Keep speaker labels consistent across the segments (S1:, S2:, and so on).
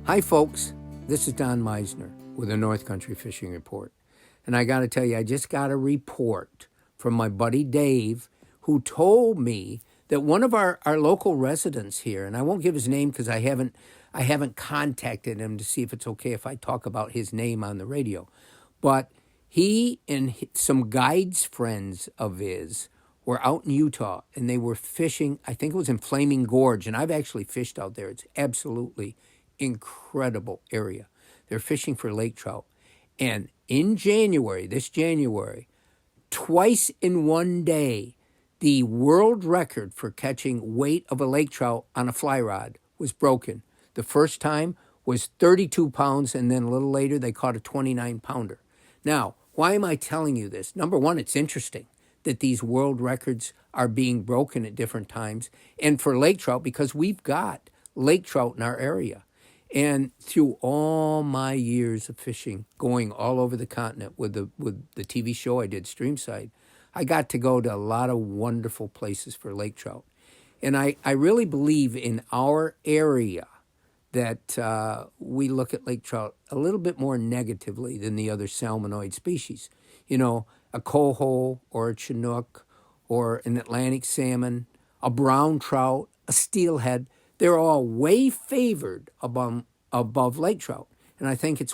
S1: Hi, folks. This is Don Meissner with the North Country Fishing Report. And I got to tell you, I just got a report from my buddy Dave, who told me that one of our local residents here, and I won't give his name because I haven't contacted him to see if it's okay if I talk about his name on the radio, but he and some guides friends of his were out in Utah, and they were fishing. I think it was in Flaming Gorge, and I've actually fished out there. It's absolutely incredible area. They're fishing for lake trout. And in January, this January, twice in one day, the world record for catching weight of a lake trout on a fly rod was broken. The first time was 32 pounds, and then a little later they caught a 29-pounder. Now, why am I telling you this? Number one, it's interesting that these world records are being broken at different times. And for lake trout, because we've got lake trout in our area. And through all my years of fishing, going all over the continent with the TV show I did, Streamside, I got to go to a lot of wonderful places for lake trout. And I really believe in our area that we look at lake trout a little bit more negatively than the other salmonoid species. You know, a coho or a chinook or an Atlantic salmon, a brown trout, a steelhead, they're all way favored above lake trout. And I think it's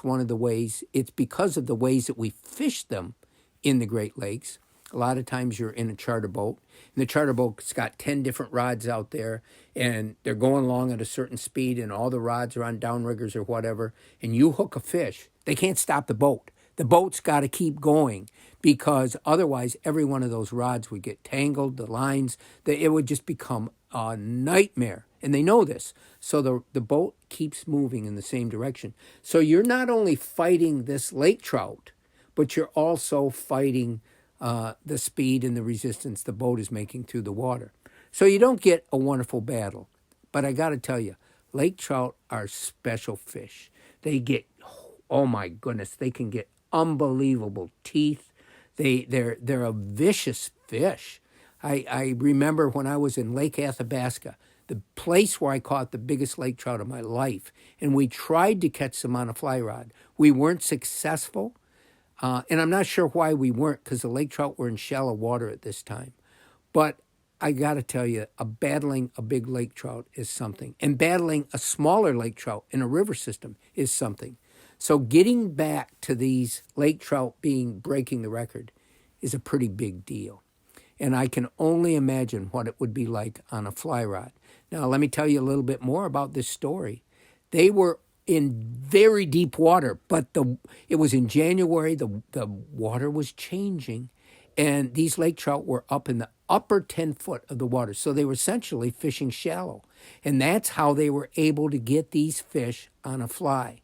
S1: it's because of the ways that we fish them in the Great Lakes. A lot of times you're in a charter boat, and the charter boat's got 10 different rods out there, and they're going along at a certain speed, and all the rods are on downriggers or whatever, and you hook a fish. They can't stop the boat. The boat's got to keep going, because otherwise every one of those rods would get tangled, the lines, it would just become a nightmare. And they know this. So the boat keeps moving in the same direction. So you're not only fighting this lake trout, but you're also fighting the speed and the resistance the boat is making through the water. So you don't get a wonderful battle. But I got to tell you, lake trout are special fish. They get, oh my goodness, they can get unbelievable teeth. They're a vicious fish. I remember when I was in Lake Athabasca, the place where I caught the biggest lake trout of my life, and we tried to catch them on a fly rod. We weren't successful, and I'm not sure why we weren't, because the lake trout were in shallow water at this time. But I got to tell you, battling a big lake trout is something, and battling a smaller lake trout in a river system is something. So getting back to these lake trout breaking the record is a pretty big deal. And I can only imagine what it would be like on a fly rod. Now, let me tell you a little bit more about this story. They were in very deep water, but it was in January. The water was changing, and these lake trout were up in the upper 10 foot of the water. So they were essentially fishing shallow. And that's how they were able to get these fish on a fly.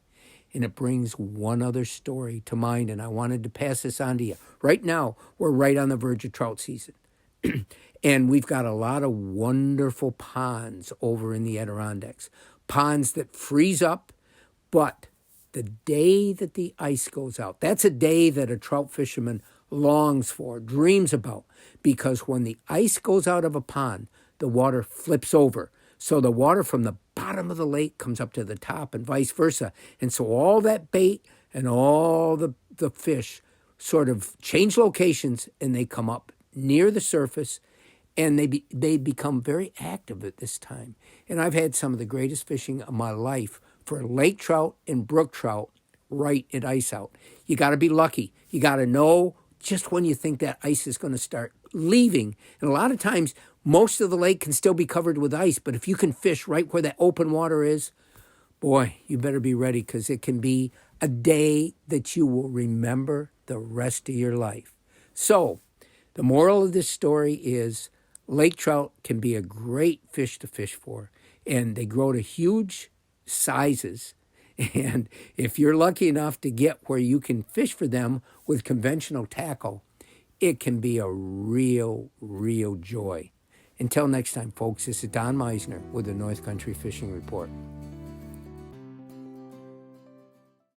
S1: And it brings one other story to mind, and I wanted to pass this on to you. Right now, we're right on the verge of trout season. And we've got a lot of wonderful ponds over in the Adirondacks. Ponds that freeze up, but the day that the ice goes out, that's a day that a trout fisherman longs for, dreams about, because when the ice goes out of a pond, the water flips over. So the water from the bottom of the lake comes up to the top and vice versa. And so all that bait and all the fish sort of change locations, and they come up near the surface, and they become very active at this time. And I've had some of the greatest fishing of my life for lake trout and brook trout right at ice out. You got to be lucky. You got to know just when you think that ice is going to start leaving. And a lot of times, most of the lake can still be covered with ice, but if you can fish right where that open water is, boy, you better be ready, because it can be a day that you will remember the rest of your life. So, the moral of this story is lake trout can be a great fish to fish for, and they grow to huge sizes. And if you're lucky enough to get where you can fish for them with conventional tackle, it can be a real, real joy. Until next time, folks, this is Don Meissner with the North Country Fishing Report.